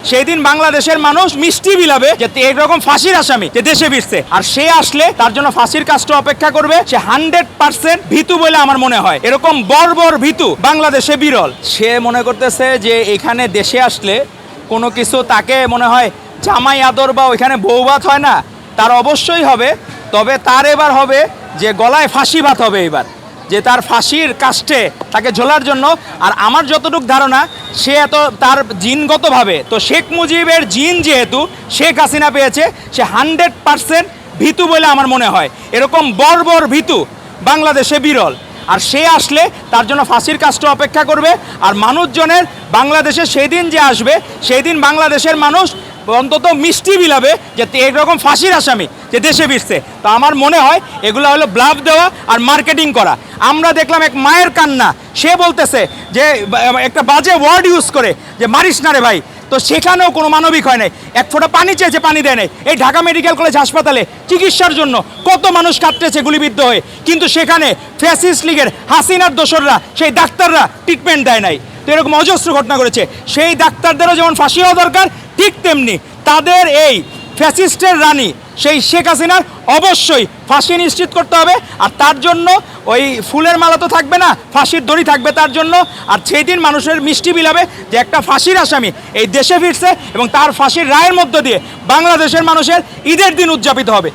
সেই দিন বাংলাদেশের মানুষ মিষ্টি বিলাবে যে এরকম ফাঁসির আসামি যে দেশে ফিরছে, আর সে আসলে তার জন্য ফাঁসির কাজটা অপেক্ষা করবে। সে 100% ভীতু বলে আমার মনে হয়। এরকম বর্বর ভীতু বাংলাদেশে বিরল। সে মনে করতেছে যে এখানে দেশে আসলে কোনো কিছু তাকে মনে হয় জামাই আদর বা ওইখানে বৌভাত হয় না, তার অবশ্যই হবে। তবে তার এবার হবে যে গলায় ফাঁসি ভাত হবে এবার, যে তার ফাঁসির কাস্টে তাকে ঝোলার জন্য। আর আমার যতটুকু ধারণা সে এত তার জিনগতভাবে তো শেখ মুজিবের জিন যেহেতু শেখ হাসিনা পেয়েছে, সে 100% ভীতু বলে আমার মনে হয়। এরকম বর্বর ভীতু বাংলাদেশে বিরল। আর সে আসলে তার জন্য ফাঁসির কাজটা অপেক্ষা করবে। আর মানুষজনের বাংলাদেশে সেই দিন যে আসবে, সেই দিন বাংলাদেশের মানুষ অন্তত মিষ্টি বিলাবে যে এরকম ফাঁসির আসামি যে দেশে ফিরছে। তো আমার মনে হয় এগুলো হলো ব্লাফ দেওয়া আর মার্কেটিং করা। আমরা দেখলাম এক মায়ের কান্না, সে বলতেছে যে একটা বাজে ওয়ার্ড ইউজ করে যে মারিস না রে ভাই, তো সেখানেও কোনো মানবিক হয় নাই। এক ফোঁটা পানি চেয়েছে, পানি দেয় নাই। এই ঢাকা মেডিকেল কলেজ হাসপাতালে চিকিৎসার জন্য কত মানুষ কাটতেছে গুলিবিদ্ধ হয়ে, কিন্তু সেখানে ফ্যাসিস্ট লীগের হাসিনার দোসররা সেই ডাক্তাররা ট্রিটমেন্ট দেয় নাই। তো এরকম অজস্র ঘটনা করেছে। সেই ডাক্তারদেরও যেমন ফাঁসি হওয়া দরকার, ঠিক তেমনি তাদের এই ফ্যাসিস্টের রানী সেই শেখ হাসিনার অবশ্যই ফাঁসি নিশ্চিত করতে হবে। আর তার জন্য ওই ফুলের মালা তো থাকবে না, ফাঁসির দড়ি থাকবে তার জন্য। আর সেই দিন মানুষের মিষ্টি বিলাবে যে একটা ফাঁসির আসামি এই দেশে ফিরছে, এবং তার ফাঁসির রায়ের মধ্য দিয়ে বাংলাদেশের মানুষের ঈদের দিন উদযাপিত হবে।